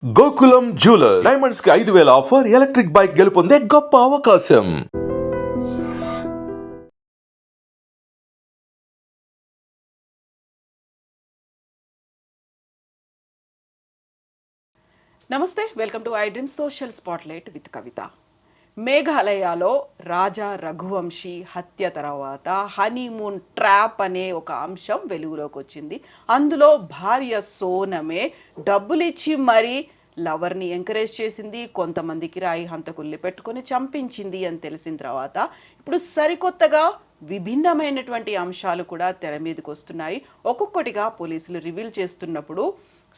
Gokulam jeweller diamonds కి 5,000 offer, electric bike గెలుపొందే గొప్ప అవకాశం. నమస్తే, welcome to iDream social spotlight with Kavitha. మేఘాలయలో రాజా రఘువంశీ హత్య తర్వాత హనీమూన్ ట్రాప్ అనే ఒక అంశం వెలుగులోకి వచ్చింది. అందులో భార్య సోనమే డబ్బులిచ్చి మరీ లవర్ని ఎంకరేజ్ చేసింది, కొంతమంది కిరాయి హంతకుల్ని పెట్టుకొని చంపించింది అని తెలిసిన తర్వాత ఇప్పుడు సరికొత్తగా విభిన్నమైనటువంటి అంశాలు కూడా తెర మీదకి వస్తున్నాయి. ఒక్కొక్కటిగా పోలీసులు రివీల్ చేస్తున్నప్పుడు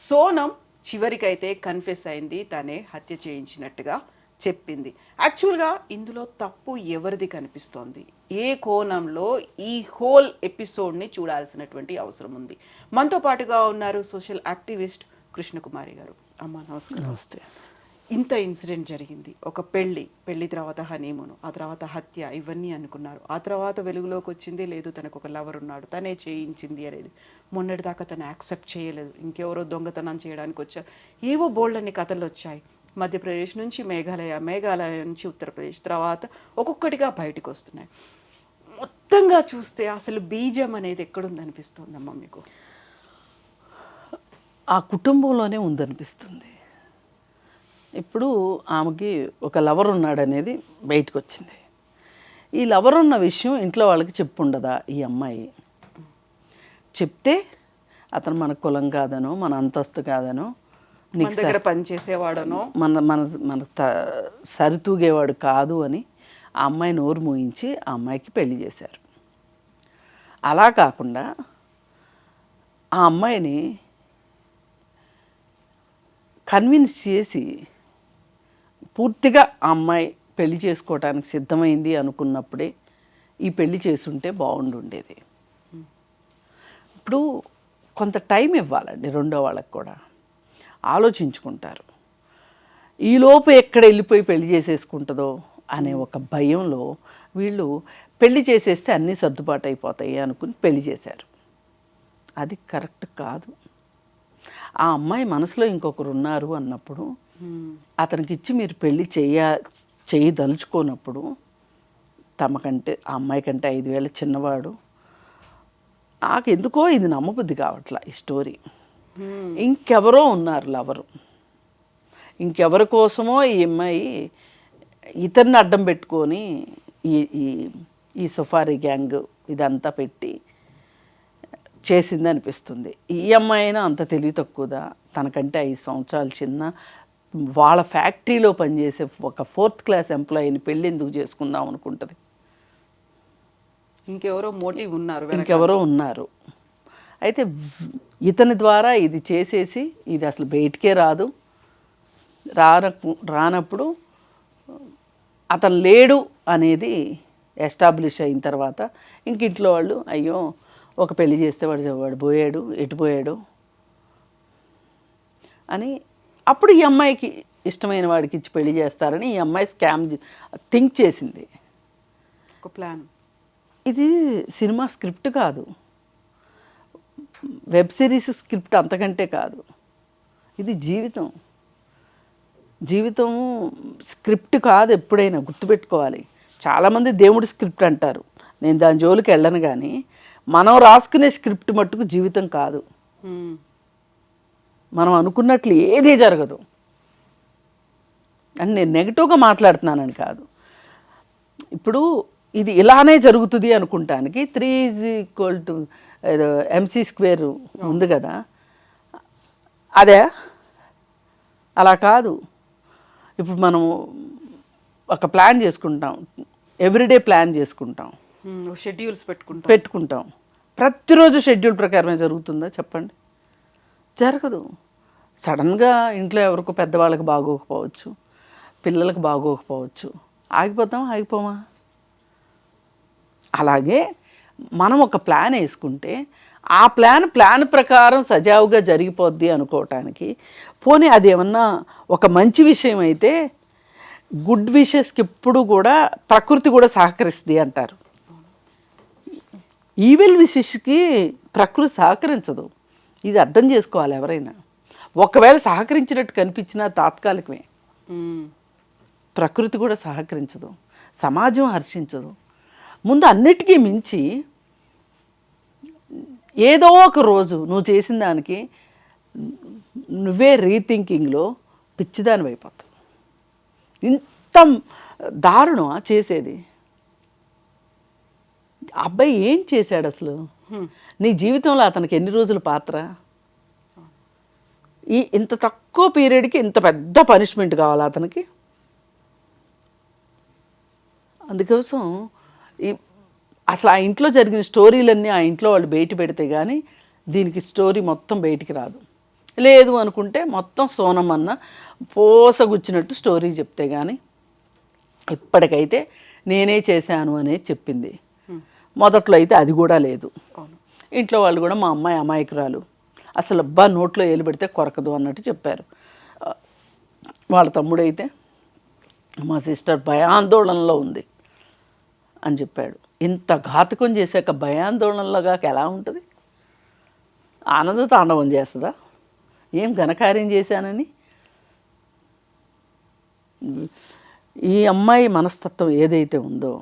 సోనం చివరికైతే కన్ఫెస్ అయింది, తనే హత్య చేయించినట్టుగా చెప్పింది. యాక్చువల్గా ఇందులో తప్పు ఎవరిది కనిపిస్తోంది? ఏ కోణంలో ఈ హోల్ ఎపిసోడ్ని చూడాల్సినటువంటి అవసరం ఉంది? మనతో పాటుగా ఉన్నారు సోషల్ యాక్టివిస్ట్ కృష్ణకుమారి గారు. అమ్మ నమస్కారం. నమస్తే. ఇంత ఇన్సిడెంట్ జరిగింది, ఒక పెళ్లి తర్వాత హనీమూన్, ఆ తర్వాత హత్య, ఇవన్నీ అనుకున్నారు. ఆ తర్వాత వెలుగులోకి వచ్చింది, లేదు తనకు ఒక లవర్ ఉన్నాడు, తనే చేయించింది అనేది. మొన్నటిదాకా తను యాక్సెప్ట్ చేయలేదు, ఇంకెవరో దొంగతనం చేయడానికి వచ్చారు. ఏవో బోల్డ్ అన్ని కథలు వచ్చాయి. మధ్యప్రదేశ్ నుంచి మేఘాలయ నుంచి ఉత్తరప్రదేశ్, తర్వాత ఒక్కొక్కటిగా బయటకు వస్తున్నాయి. మొత్తంగా చూస్తే అసలు బీజం అనేది ఎక్కడుందనిపిస్తుందమ్మా మీకు? ఆ కుటుంబంలోనే ఉందనిపిస్తుంది. ఇప్పుడు ఆమెకి ఒక లవర్ ఉన్నాడనేది బయటకు వచ్చింది. ఈ లవర్ ఉన్న విషయం ఇంట్లో వాళ్ళకి చెప్పుండదా ఈ అమ్మాయి? చెప్తే అతను మన కులం కాదనో, మన అంతస్తు కాదనో, మన దగ్గర పనిచేసేవాడనో, మన సరితూగేవాడు కాదు అని ఆ అమ్మాయి నోరు మూయించి ఆ అమ్మాయికి పెళ్లి చేశారు. అలా కాకుండా ఆ అమ్మాయిని కన్విన్స్ చేసి పూర్తిగా ఆ అమ్మాయి పెళ్లి చేసుకోవడానికి సిద్ధమైంది అనుకున్నప్పుడే ఈ పెళ్లి చేసుంటే బాగుండుండేది. ఇప్పుడు కొంత టైం ఇవ్వాలండి రెండో వాళ్ళకి కూడా, ఆలోచించుకుంటారు. ఈలోపు ఎక్కడ వెళ్ళిపోయి పెళ్లి చేసేసుకుంటుందో అనే ఒక భయంలో వీళ్ళు పెళ్లి చేసేస్తే అన్నీ సర్దుబాటు అయిపోతాయి అనుకుని పెళ్లి చేశారు. అది కరెక్ట్ కాదు. ఆ అమ్మాయి మనసులో ఇంకొకరు ఉన్నారు అన్నప్పుడు అతనికి ఇచ్చి మీరు పెళ్ళి చేయదలుచుకోనప్పుడు, తమకంటే ఆ అమ్మాయి కంటే 5,000 చిన్నవాడు, నాకు ఎందుకో ఇది నమ్మబుద్ధి కావట్లా ఈ స్టోరీ. ఇంకెవరో ఉన్నారు లవరు, ఇంకెవరి కోసమో ఈ అమ్మాయి ఇతన్ని అడ్డం పెట్టుకొని ఈ సఫారీ గ్యాంగ్ ఇదంతా పెట్టి చేసింది అనిపిస్తుంది. ఈ అమ్మాయి అయినా అంత తెలివి తక్కువదా? తనకంటే 5 సంవత్సరాలు చిన్న, వాళ్ళ ఫ్యాక్టరీలో పనిచేసే ఒక 4th క్లాస్ ఎంప్లాయీని పెళ్ళి ఎందుకు చేసుకుందాం అనుకుంటుంది? ఇంకెవరో ఉన్నారు. అయితే ఇతని ద్వారా ఇది చేసేసి ఇది అసలు బయటికే రానప్పుడు అతను లేడు అనేది ఎస్టాబ్లిష్ అయిన తర్వాత ఇంక ఇంట్లో వాళ్ళు అయ్యో ఒక పెళ్లి చేస్తే వాడు పోయాడు, ఎటు పోయాడు అని అప్పుడు ఈ అమ్మాయికి ఇష్టమైన వాడికి ఇచ్చి పెళ్లి చేస్తారని ఈ అమ్మాయి స్కామ్ థింక్ చేసింది. ఒక ప్లాన్. ఇది సినిమా స్క్రిప్ట్ కాదు, వెబ్ సిరీస్ స్క్రిప్ట్ అంతకంటే కాదు. ఇది జీవితం స్క్రిప్ట్ కాదు. ఎప్పుడైనా గుర్తుపెట్టుకోవాలి. చాలామంది దేవుడి స్క్రిప్ట్ అంటారు, నేను దాని జోలికి వెళ్ళను. కానీ మనం రాసుకునే స్క్రిప్ట్ మట్టుకు జీవితం కాదు. మనం అనుకున్నట్లు ఏదీ జరగదు అని నేను నెగిటివ్గా మాట్లాడుతున్నానని కాదు. ఇప్పుడు ఇది ఇలానే జరుగుతుంది అనుకుంటానికి 3 MC² ఉంది కదా, అదే అలా కాదు. ఇప్పుడు మనం ఒక ప్లాన్ చేసుకుంటాం, ఎవ్రీడే ప్లాన్ చేసుకుంటాం, షెడ్యూల్స్ పెట్టుకుంటాం. ప్రతిరోజు షెడ్యూల్ ప్రకారమే జరుగుతుందా చెప్పండి? జరగదు. సడన్గా ఇంట్లో ఎవరికో పెద్దవాళ్ళకి బాగోకపోవచ్చు, పిల్లలకు బాగోకపోవచ్చు, ఆగిపోమా? అలాగే మనం ఒక ప్లాన్ వేసుకుంటే ఆ ప్లాన్ ప్రకారం సజావుగా జరిగిపోద్ది అనుకోవటానికి, పోనీ అది ఏమన్నా ఒక మంచి విషయం అయితే గుడ్ విషెస్కి ఎప్పుడు కూడా ప్రకృతి కూడా సహకరిస్తుంది అంటారు. ఈవిల్ విషెస్కి ప్రకృతి సహకరించదు. ఇది అర్థం చేసుకోవాలి ఎవరైనా. ఒకవేళ సహకరించినట్టు కనిపించినా తాత్కాలికమే. ఉమ్. ప్రకృతి కూడా సహకరించదు, సమాజం హర్షించదు. ముందు అన్నిటికీ మించి ఏదో ఒక రోజు నువ్వు చేసిన దానికి నువ్వే రీథింకింగ్లో పిచ్చిదాని అయిపోతావు. ఇంత దారుణం చేసేది. అబ్బాయి ఏం చేశాడు అసలు? నీ జీవితంలో అతనికి ఎన్ని రోజుల పాత్ర? ఇంత తక్కువ పీరియడ్కి ఇంత పెద్ద పనిష్మెంట్ కావాలి అతనికి. అందుకోసం అసలు ఆ ఇంట్లో జరిగిన స్టోరీలన్నీ ఆ ఇంట్లో వాళ్ళు బయట పెడితే కానీ దీనికి స్టోరీ మొత్తం బయటికి రాదు. లేదు అనుకుంటే మొత్తం సోనమన్న పోసగుచ్చినట్టు స్టోరీ చెప్తే కానీ. ఇప్పటికైతే నేనే చేశాను అనేది చెప్పింది. మొదట్లో అయితే అది కూడా లేదు. ఇంట్లో వాళ్ళు కూడా మా అమ్మాయి అమాయకురాలు, అసలు అబ్బా నోట్లో ఏలు పెడితే కొరకదు అన్నట్టు చెప్పారు. వాళ్ళ తమ్ముడైతే మా సిస్టర్ భయాందోళనలో ఉంది అని చెప్పాడు. ఇంత ఘాతుకం చేశాక భయాందోళనలోగా ఎలా ఉంటుంది? ఆనంద తాండవం చేస్తుందా? ఏం ఘనకార్యం చేశానని? ఈ అమ్మాయి మనస్తత్వం ఏదైతే ఉందో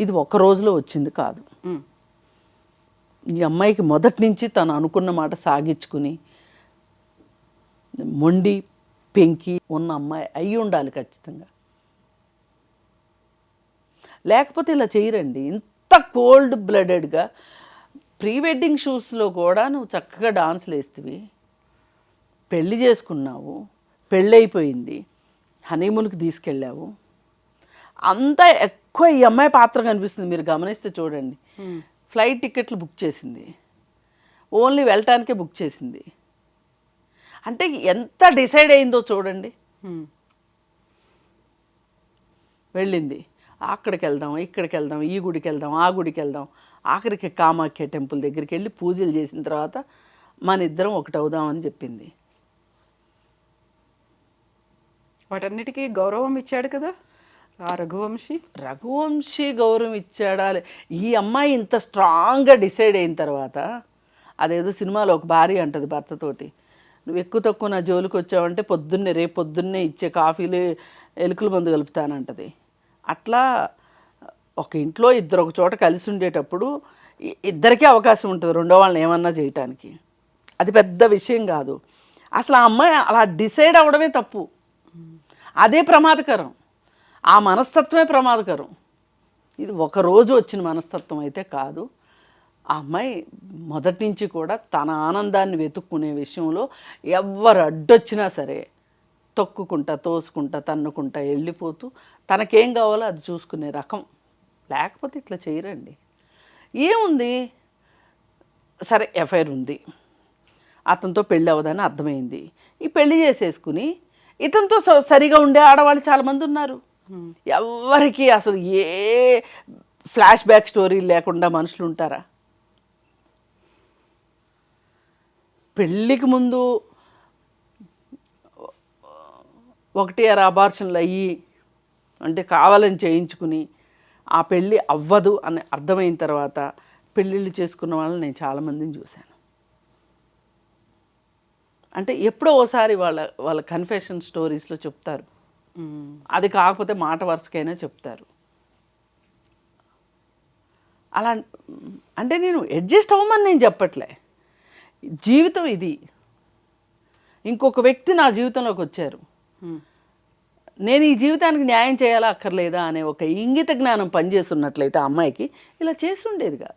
ఇది ఒక్క రోజులో వచ్చింది కాదు. ఈ అమ్మాయికి మొదటి నుంచి తను అనుకున్న మాట సాగించుకుని మొండి పెంకి ఉన్న అమ్మాయి అయి ఉండాలి ఖచ్చితంగా. లేకపోతే ఇలా చేయరండి. ఇంత కోల్డ్ బ్లడెడ్గా ప్రీ వెడ్డింగ్ షూస్లో కూడా నువ్వు చక్కగా డాన్స్లు వేస్తేవి, పెళ్ళి చేసుకున్నావు, పెళ్ళైపోయింది, హనీమూన్కి తీసుకెళ్ళావు, అంతా ఎక్కువ ఈ అమ్మాయి పాత్ర కనిపిస్తుంది. మీరు గమనిస్తే చూడండి, ఫ్లైట్ టికెట్లు బుక్ చేసింది, ఓన్లీ వెళ్ళటానికే బుక్ చేసింది. అంటే ఎంత డిసైడ్ అయిందో చూడండి. వెళ్ళింది, అక్కడికి వెళ్దాం, ఇక్కడికి వెళ్దాం, ఈ గుడికి వెళ్దాం, ఆ గుడికి వెళ్దాం, ఆఖరికి కామాఖ్య టెంపుల్ దగ్గరికి వెళ్ళి పూజలు చేసిన తర్వాత మన ఇద్దరం ఒకటవుదామని చెప్పింది. వాటన్నిటికీ గౌరవం ఇచ్చాడు కదా ఆ రఘువంశీ. రఘువంశీ గౌరవం ఇచ్చాడా? ఈ అమ్మాయి ఇంత స్ట్రాంగ్గా డిసైడ్ అయిన తర్వాత, అదేదో సినిమాలో ఒక భార్య అంటది భర్తతోటి, నువ్వు ఎక్కువ తక్కువ నా జోలికి వచ్చావంటే రేపు పొద్దున్నే ఇచ్చే కాఫీలు ఎలుకల మందు కలుపుతానంటది. అట్లా ఒక ఇంట్లో ఇద్దరు ఒక చోట కలిసి ఉండేటప్పుడు ఇద్దరికీ అవకాశం ఉంటుంది రెండో వాళ్ళని ఏమన్నా చేయటానికి. అది పెద్ద విషయం కాదు. అసలు ఆ అమ్మాయి అలా డిసైడ్ అవ్వడమే తప్పు. అదే ప్రమాదకరం. ఆ మనస్తత్వమే ప్రమాదకరం. ఇది ఒకరోజు వచ్చిన మనస్తత్వం అయితే కాదు. ఆ అమ్మాయి మొదటి నుంచి కూడా తన ఆనందాన్ని వెతుక్కునే విషయంలో ఎవరు అడ్డొచ్చినా సరే తొక్కుకుంటా, తోసుకుంటా, తన్నుకుంటా వెళ్ళిపోతూ తనకేం కావాలో అది చూసుకునే రకం. లేకపోతే ఇట్లా చేయరండి. ఏముంది, సరే ఎఫ్ఐఆర్ ఉంది, అతనితో పెళ్ళి అవ్వదని అర్థమైంది, ఈ పెళ్లి చేసేసుకుని ఇతనితో సరిగా ఉండే ఆడవాళ్ళు చాలామంది ఉన్నారు. ఎవరికి అసలు ఏ ఫ్లాష్ బ్యాక్ స్టోరీ లేకుండా మనుషులు ఉంటారా? పెళ్ళికి ముందు 1 అబార్షన్లు అయ్యి, అంటే కావాలని చేయించుకుని ఆ పెళ్ళి అవ్వదు అని అర్థమైన తర్వాత పెళ్ళిళ్ళు చేసుకున్న వాళ్ళని నేను చాలామందిని చూశాను. అంటే ఎప్పుడో ఓసారి వాళ్ళ కన్ఫెషన్ స్టోరీస్లో చెప్తారు, అది కాకపోతే మాట వరుసకైనా చెప్తారు. అలా అంటే నేను అడ్జస్ట్ అవ్వమని నేను చెప్పట్లే, జీవితం ఇది. ఇంకొక వ్యక్తి నా జీవితంలోకి వచ్చారు, నేను ఈ జీవితానికి న్యాయం చేయాలా అక్కర్లేదా అనే ఒక ఇంగిత జ్ఞానం పనిచేస్తున్నట్లయితే ఆ అమ్మాయికి ఇలా చేసి ఉండేదిగా.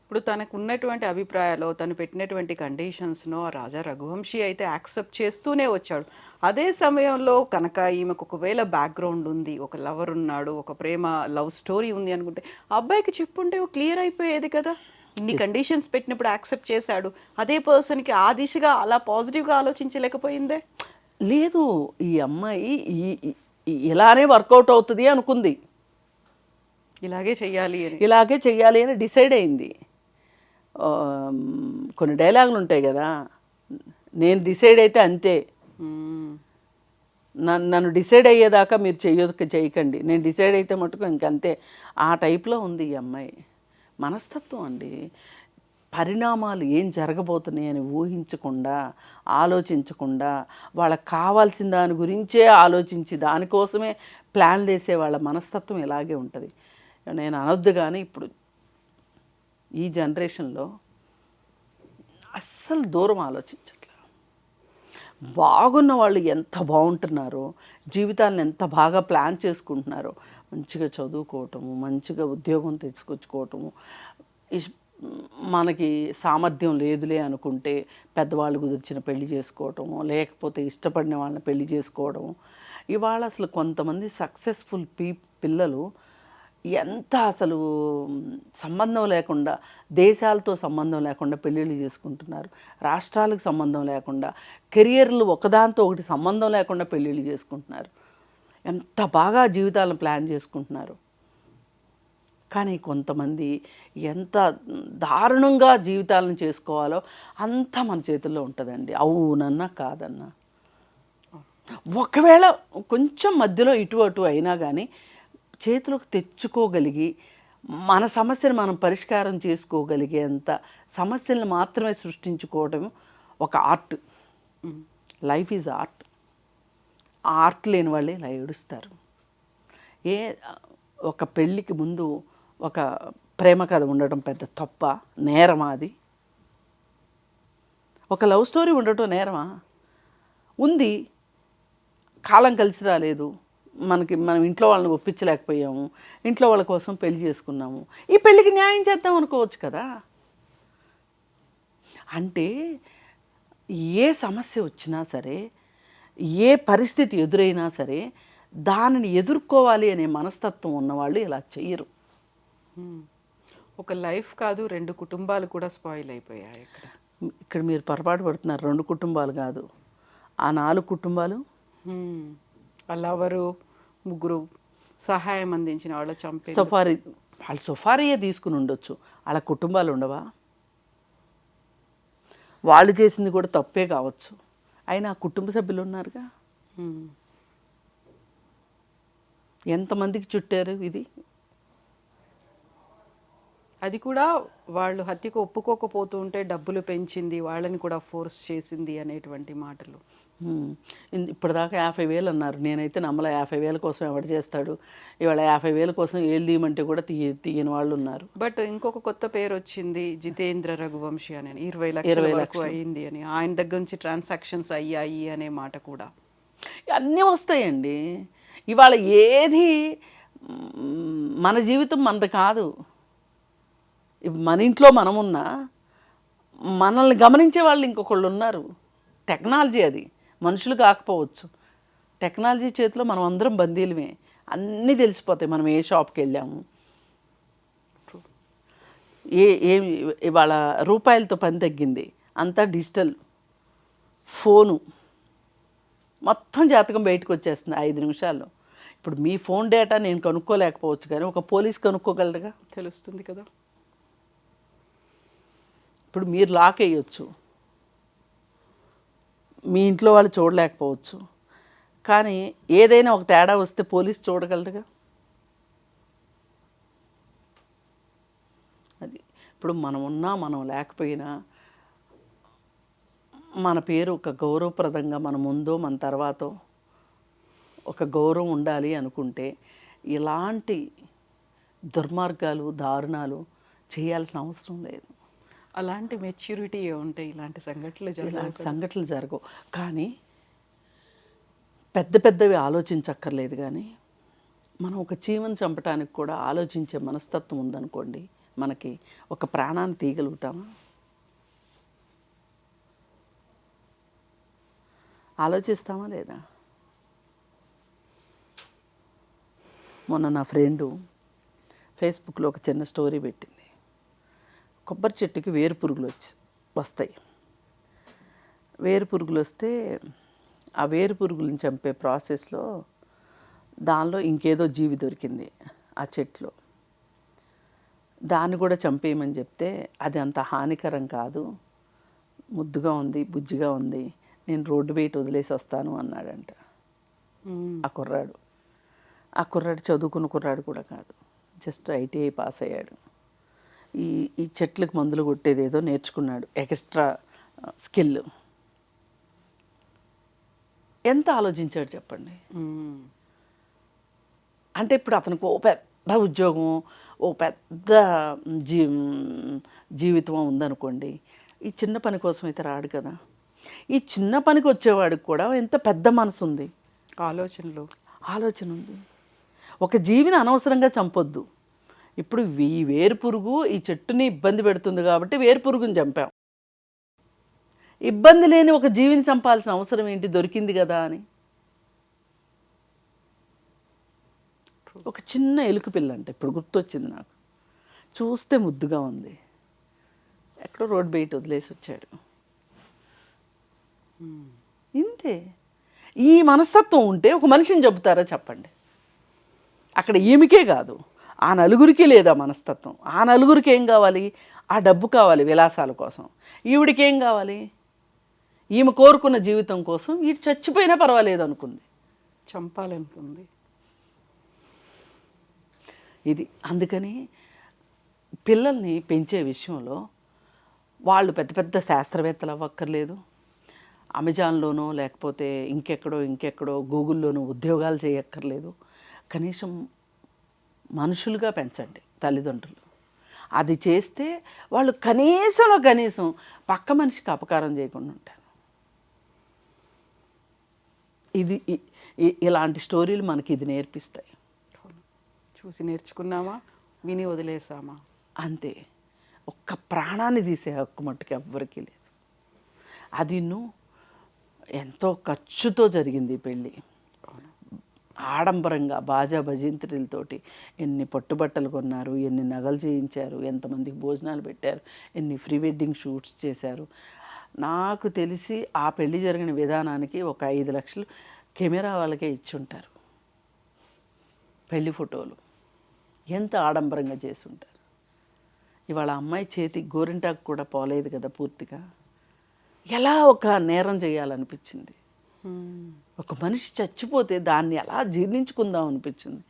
ఇప్పుడు తనకు ఉన్నటువంటి అభిప్రాయాలు, తను పెట్టినటువంటి కండిషన్స్ను రాజా రఘువంశీ అయితే యాక్సెప్ట్ చేస్తూనే వచ్చాడు. అదే సమయంలో కనుక ఈమెకు ఒకవేళ బ్యాక్గ్రౌండ్ ఉంది, ఒక లవర్ ఉన్నాడు, ఒక ప్రేమ లవ్ స్టోరీ ఉంది అనుకుంటే అబ్బాయికి చెప్పుంటే క్లియర్ అయిపోయేది కదా. ఇన్ని కండిషన్స్ పెట్టినప్పుడు యాక్సెప్ట్ చేశాడు, అదే పర్సన్కి ఆ దిశగా అలా పాజిటివ్గా ఆలోచించలేకపోయిందే. లేదు, ఈ అమ్మాయి ఇలానే వర్కౌట్ అవుతుంది అనుకుంది, ఇలాగే చెయ్యాలి అని డిసైడ్ అయింది. కొన్ని డైలాగులు ఉంటాయి కదా, నేను డిసైడ్ అయితే అంతే, నన్ను డిసైడ్ అయ్యేదాకా మీరు చేయకండి, నేను డిసైడ్ అయితే మటుకు ఇంకంతే. ఆ టైప్లో ఉంది ఈ అమ్మాయి మనస్తత్వం అండి. పరిణామాలు ఏం జరగబోతున్నాయని ఊహించకుండా, ఆలోచించకుండా, వాళ్ళకి కావాల్సిన దాని గురించే ఆలోచించి దానికోసమే ప్లాన్లు వేసే వాళ్ళ మనస్తత్వం ఇలాగే ఉంటుంది. నేను అనొద్దు కానీ ఇప్పుడు ఈ జనరేషన్లో అస్సలు దూరం ఆలోచించట్లేదు. బాగున్న వాళ్ళు ఎంత బాగుంటున్నారో, జీవితాలను ఎంత బాగా ప్లాన్ చేసుకుంటున్నారో, మంచిగా చదువుకోవటము, మంచిగా ఉద్యోగం తెచ్చుకొచ్చుకోవటము, మనకి సామర్థ్యం లేదులే అనుకుంటే పెద్దవాళ్ళు కుదిర్చిన పెళ్లి చేసుకోవటము, లేకపోతే ఇష్టపడిన వాళ్ళని పెళ్లి చేసుకోవడము. ఇవాళ అసలు కొంతమంది సక్సెస్ఫుల్ పిల్లలు ఎంత అసలు సంబంధం లేకుండా, దేశాలతో సంబంధం లేకుండా పెళ్ళిళ్ళు చేసుకుంటున్నారు, రాష్ట్రాలకు సంబంధం లేకుండా, కెరియర్లు ఒకదాంతో ఒకటి సంబంధం లేకుండా పెళ్ళిళ్ళు చేసుకుంటున్నారు. ఎంత బాగా జీవితాలను ప్లాన్ చేసుకుంటున్నారు. కానీ కొంతమంది ఎంత దారుణంగా జీవితాలను చేసుకోవాలో అంత మన చేతుల్లో ఉంటుందండి, అవునన్నా కాదన్నా. ఒకవేళ కొంచెం మధ్యలో ఇటు అటు అయినా కానీ చేతులకు తెచ్చుకోగలిగి మన సమస్యను మనం పరిష్కారం చేసుకోగలిగేంత సమస్యలను మాత్రమే సృష్టించుకోవడం ఒక art. Life is art. Art లేని వాళ్ళే ఇలా ఏడుస్తారు. ఒక పెళ్ళికి ముందు ఒక ప్రేమ కథ ఉండటం పెద్ద తప్ప, నేరమా అది? ఒక లవ్ స్టోరీ ఉండటం నేరమా? ఉంది, కాలం కలిసి రాలేదు, మనం ఇంట్లో వాళ్ళని ఒప్పించలేకపోయాము, ఇంట్లో వాళ్ళ కోసం పెళ్లి చేసుకున్నాము, ఈ పెళ్ళికి న్యాయం చేద్దాం అనుకోవచ్చు కదా. అంటే ఏ సమస్య వచ్చినా సరే, ఏ పరిస్థితి ఎదురైనా సరే దానిని ఎదుర్కోవాలి అనే మనస్తత్వం ఉన్నవాళ్ళు ఇలా చెయ్యరు. ఒక లైఫ్ కాదు, 2 కుటుంబాలు కూడా స్పాయిల్ అయిపోయాయి ఇక్కడ మీరు పొరపాటు పడుతున్నారు. 2 కుటుంబాలు కాదు, ఆ 4 కుటుంబాలు. అలా ఎవరు 3 సహాయం అందించిన వాళ్ళు చంపే వాళ్ళు సఫారీయే తీసుకుని ఉండొచ్చు, వాళ్ళ కుటుంబాలు ఉండవా? వాళ్ళు చేసింది కూడా తప్పే కావచ్చు, అయినా కుటుంబ సభ్యులు ఉన్నారుగా. ఎంతమందికి చుట్టారు ఇది? అది కూడా వాళ్ళు హత్యకు ఒప్పుకోకపోతూ ఉంటే డబ్బులు పెంచింది, వాళ్ళని కూడా ఫోర్స్ చేసింది అనేటువంటి మాటలు. ఇప్పటిదాకా 50,000 అన్నారు. నేనైతే నమ్మలే. 50,000 కోసం ఎవడు చేస్తాడు? ఇవాళ 50,000 కోసం ఏళ్ళు తీయమంటే కూడా తీయని వాళ్ళు ఉన్నారు. బట్ ఇంకొక కొత్త పేరు వచ్చింది, జితేంద్ర రఘువంశీ అని. 20 లక్షల వరకు అయింది అని, ఆయన దగ్గర నుంచి ట్రాన్సాక్షన్స్ అయ్యాయి అనే మాట కూడా. అన్నీ వస్తాయండి. ఇవాళ ఏది మన జీవితం మనది కాదు. మన ఇంట్లో మనమున్నా మనల్ని గమనించే వాళ్ళు ఇంకొకళ్ళు ఉన్నారు. టెక్నాలజీ అది, మనుషులు కాకపోవచ్చు. టెక్నాలజీ చేతిలో మనం అందరం బందీలమే. అన్నీ తెలిసిపోతాయి. మనం ఏ షాప్కి వెళ్ళాము, ఇవాళ రూపాయలతో పని తగ్గింది, అంతా డిజిటల్. ఫోను మొత్తం జాతకం బయటకు వచ్చేస్తుంది 5 నిమిషాల్లో. ఇప్పుడు మీ ఫోన్ డేటా నేను కనుక్కోలేకపోవచ్చు, కానీ ఒక పోలీస్ కనుక్కోగలరుగా, తెలుస్తుంది కదా. ఇప్పుడు మీరు లాక్ వేయచ్చు, మీ ఇంట్లో వాళ్ళు చూడలేకపోవచ్చు, కానీ ఏదైనా ఒక తేడా వస్తే పోలీస్ చూడగలరుగా. అది ఇప్పుడు మనం ఉన్నా మనం లేకపోయినా మన పేరు ఒక గౌరవప్రదంగా మన ముందో మన తర్వాతో ఒక గౌరవం ఉండాలి అనుకుంటే ఇలాంటి దుర్మార్గాలు, దారుణాలు చేయాల్సిన అవసరం లేదు. అలాంటి మెచ్యూరిటీ ఉంటే ఇలాంటి సంఘటనలు జరగవు. కానీ పెద్ద పెద్దవి ఆలోచించక్కర్లేదు. కానీ మనం ఒక చీమను చంపడానికి కూడా ఆలోచించే మనస్తత్వం ఉందనుకోండి, మనకి ఒక ప్రాణాన్ని తీయగలుగుతామా? ఆలోచిస్తామా లేదా? మొన్న నా ఫ్రెండు ఫేస్బుక్లో ఒక చిన్న స్టోరీ పెట్టింది. కొబ్బరి చెట్టుకి వేరు పురుగులు వస్తాయి. వేరు పురుగులు వస్తే ఆ వేరు పురుగులను చంపే ప్రాసెస్లో దానిలో ఇంకేదో జీవి దొరికింది ఆ చెట్లో. దాన్ని కూడా చంపేయమని చెప్తే అది అంత హానికరం కాదు, ముద్దుగా ఉంది, బుజ్జిగా ఉంది, నేను రోడ్డు బయట వదిలేసి వస్తాను అన్నాడంట ఆ కుర్రాడు. ఆ కుర్రాడు చదువుకున్న కుర్రాడు కూడా కాదు, జస్ట్ ITI పాస్ అయ్యాడు. ఈ ఈ చెట్లకు మందులు కొట్టేది ఏదో నేర్చుకున్నాడు, ఎక్స్ట్రా స్కిల్. ఎంత ఆలోచించాడు చెప్పండి. అంటే ఇప్పుడు అతనికి ఓ పెద్ద ఉద్యోగం, ఓ పెద్ద జీ జీవితం ఉందనుకోండి, ఈ చిన్న పని కోసం అయితే రాడు కదా. ఈ చిన్న పనికి వచ్చేవాడికి కూడా ఎంత పెద్ద మనసు ఉంది, ఆలోచన ఉంది. ఒక జీవిని అనవసరంగా చంపొద్దు. ఇప్పుడు ఈ వేరుపురుగు ఈ చెట్టుని ఇబ్బంది పెడుతుంది కాబట్టి వేరుపురుగుని చంపాం. ఇబ్బంది లేని ఒక జీవిని చంపాల్సిన అవసరం ఏంటి, దొరికింది కదా అని. ఒక చిన్న ఎలుక పిల్ల అంటే ఇప్పుడు గుర్తొచ్చింది నాకు, చూస్తే ముద్దుగా ఉంది, ఎక్కడో రోడ్ బయట వదిలేసి వచ్చాడు. ఇంతే. ఈ మనస్తత్వం ఉంటే ఒక మనిషిని చెబుతారా చెప్పండి. అక్కడ ఈమెకే కాదు, ఆ నలుగురికి లేదా మనస్తత్వం. ఆ నలుగురికి ఏం కావాలి, ఆ డబ్బు కావాలి విలాసాల కోసం. ఈవిడికి ఏం కావాలి, ఈమె కోరుకున్న జీవితం కోసం ఈడు చచ్చిపోయినా పర్వాలేదు అనుకుంది, చంపాలనుకుంది. ఇది అందుకని పిల్లల్ని పెంచే విషయంలో వాళ్ళు పెద్ద పెద్ద శాస్త్రవేత్తలు అవ్వక్కర్లేదు, అమెజాన్లోనో లేకపోతే ఇంకెక్కడో గూగుల్లోనో ఉద్యోగాలు చేయక్కర్లేదు. కనీసం మనుషులుగా పెంచండి తల్లిదండ్రులు. అది చేస్తే వాళ్ళు కనీసం పక్క మనిషికి అపకారం చేయకుండా ఉంటారు. ఇది ఇలాంటి స్టోరీలు మనకి ఇది నేర్పిస్తాయి. చూసి నేర్చుకున్నామా, విని వదిలేసామా, అంతే. ఒక్క ప్రాణాన్ని తీసే హక్కు మట్టుకు ఎవ్వరికీ లేదు. అది ఎంతో ఖర్చుతో జరిగింది ఈ పెళ్ళి, ఆడంబరంగా బాజా భజంత్రీలతోటి. ఎన్ని పట్టుబట్టలు కొన్నారు, ఎన్ని నగలు చేయించారు, ఎంతమందికి భోజనాలు పెట్టారు, ఎన్ని ప్రీ వెడ్డింగ్ షూట్స్ చేశారు. నాకు తెలిసి ఆ పెళ్లి జరిగిన విధానానికి ఒక 5 లక్షలు కెమెరా వాళ్ళకే ఇచ్చుంటారు. పెళ్లి ఫోటోలు ఎంత ఆడంబరంగా చేసి ఉంటారు. ఇవాళ అమ్మాయి చేతి గోరింటాకు కూడా పోలేదు కదా పూర్తిగా. ఎలా ఒక నేరం చేయాలనిపించింది. ఒక మనిషి చచ్చిపోతే దాన్ని ఎలా జీర్ణించుకుందాం అనిపించింది.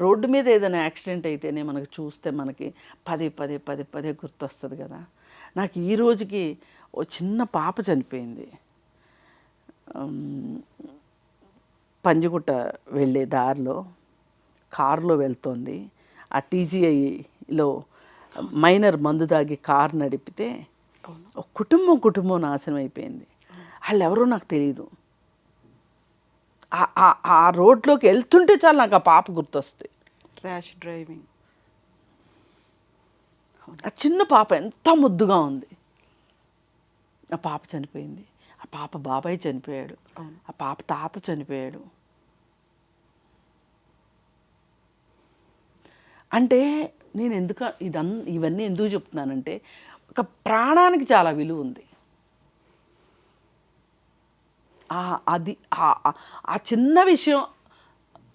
రోడ్డు మీద ఏదైనా యాక్సిడెంట్ అయితేనే మనకు చూస్తే మనకి పదే గుర్తొస్తుంది కదా. నాకు ఈ రోజుకి ఓ చిన్న పాప చనిపోయింది. పంజగుట్ట వెళ్ళే దారిలో కారులో వెళ్తోంది. ఆ టీజీఐలో మైనర్ మందు తాగి కారు నడిపితే ఒక కుటుంబం నాశనం అయిపోయింది. వాళ్ళు ఎవరో నాకు తెలియదు. ఆ రోడ్లోకి వెళ్తుంటే చాలు నాకు ఆ పాప గుర్తొస్తుంది. Rash driving. ఆ చిన్న పాప ఎంత ముద్దుగా ఉంది. ఆ పాప చనిపోయింది. ఆ పాప బాబాయ్ చనిపోయాడు. ఆ పాప తాత చనిపోయాడు. అంటే నేను ఇవన్నీ ఎందుకు చెప్తున్నానంటే, ఒక ప్రాణానికి చాలా విలువ ఉంది. అది ఆ చిన్న విషయం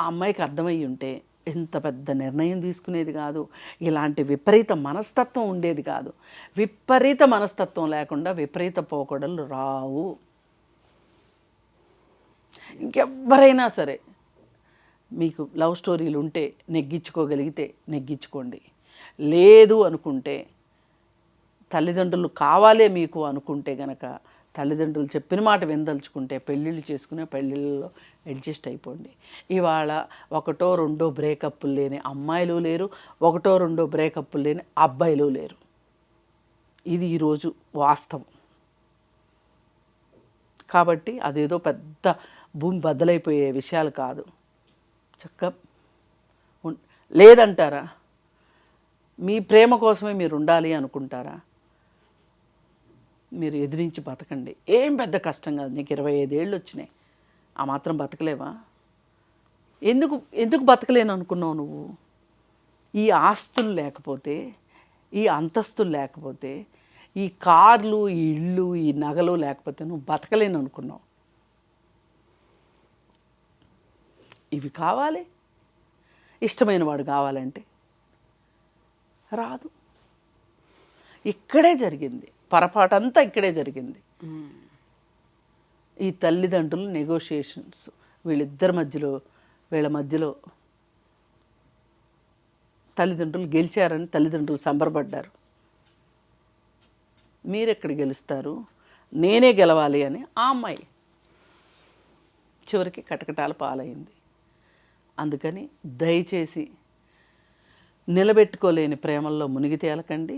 ఆ అమ్మాయికి అర్థమయ్యి ఉంటే ఎంత పెద్ద నిర్ణయం తీసుకునేది కాదు. ఇలాంటి విపరీత మనస్తత్వం ఉండేది కాదు. విపరీత మనస్తత్వం లేకుండా విపరీత పోకడలు రావు. ఇంకెవ్వరైనా సరే మీకు లవ్ స్టోరీలు ఉంటే నెగ్గించుకోగలిగితే నెగ్గించుకోండి. లేదు అనుకుంటే, తల్లిదండ్రులు కావాలే మీకు అనుకుంటే గనక, తల్లిదండ్రులు చెప్పిన మాట వినదలుచుకుంటే పెళ్ళిళ్ళు చేసుకునే పెళ్ళిళ్ళలో అడ్జస్ట్ అయిపోండి. ఇవాళ 1, 2 బ్రేకప్పులు లేని అమ్మాయిలు లేరు, 1, 2 బ్రేకప్పులు లేని అబ్బాయిలు లేరు. ఇది ఈరోజు వాస్తవం. కాబట్టి అదేదో పెద్ద భూమి బద్దలైపోయే విషయాలు కాదు. చక్కగా లేదంటారా? మీ ప్రేమ కోసమే మీరు ఉండాలి అనుకుంటారా? మీరు ఎదిరించి బతకండి. ఏం పెద్ద కష్టం కాదు. నీకు 25 ఏళ్ళు వచ్చినాయి, ఆ మాత్రం బతకలేవా? ఎందుకు బతకలేను అనుకున్నావు నువ్వు? ఈ ఆస్తులు లేకపోతే, ఈ అంతస్తులు లేకపోతే, ఈ కార్లు, ఈ ఇళ్ళు, ఈ నగలు లేకపోతే నువ్వు బతకలేను అనుకున్నావు. ఇవి కావాలి. ఇష్టమైన వాడు కావాలంటే రాదు. ఇక్కడే జరిగింది పొరపాటంతా, ఇక్కడే జరిగింది. ఈ తల్లిదండ్రులు నెగోషియేషన్స్ వీళ్ళ మధ్యలో తల్లిదండ్రులు గెలిచారని తల్లిదండ్రులు సంబరపడ్డారు. మీరెక్కడ గెలుస్తారు, నేనే గెలవాలి అని ఆ అమ్మాయి చివరికి కటకటాల పాలైంది. అందుకని దయచేసి నిలబెట్టుకోలేని ప్రేమల్లో మునిగి తేలకండి.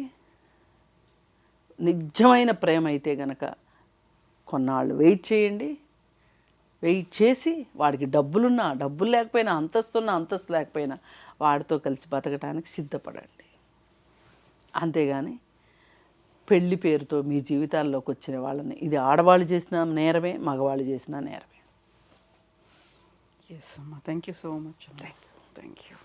నిజమైన ప్రేమ అయితే గనక కొన్నాళ్ళు వెయిట్ చేయండి. వెయిట్ చేసి వాడికి డబ్బులున్నా డబ్బులు లేకపోయినా, అంతస్తున్నా అంతస్తు లేకపోయినా వాడితో కలిసి బతకడానికి సిద్ధపడండి. అంతేగాని పెళ్లి పేరుతో మీ జీవితాల్లోకి వచ్చిన వాళ్ళని, ఇది ఆడవాళ్ళు చేసిన నేరమే, మగవాళ్ళు చేసిన నేరమే. ఎస్ అమ్మా, thank you so much. Thank you.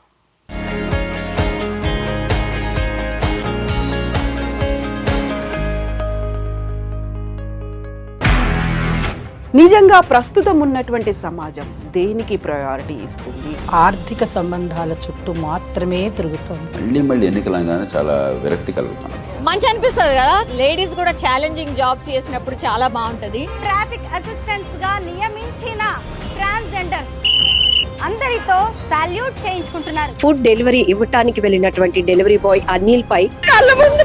నిజంగా ప్రస్తుతం ఉన్నటువంటి సమాజం దేనికి ప్రయారిటీ ఇస్తుంది? ఆర్థిక సంబంధాల చుట్టూ మాత్రమే తిరుగుతోంది. మళ్ళీ ఎన్నికలంగానే చాలా విరక్తి కలుగుతున్నాం. మంచి అనిపిస్తుంది కదా, లేడీస్ కూడా ఛాలెంజింగ్ జాబ్స్ చేసినప్పుడు చాలా బాగుంటది. ట్రాఫిక్ అసిస్టెంట్స్ గా నియమించిన ట్రాన్స్జెండర్స్ అందరితో సాల్యూట్ చేయించుకుంటున్నారు. ఫుడ్ డెలివరీ ఇవ్వటానికి వెళ్ళినటువంటి డెలివరీ బాయ్ అనిల్ పై కళ్ళ ముందు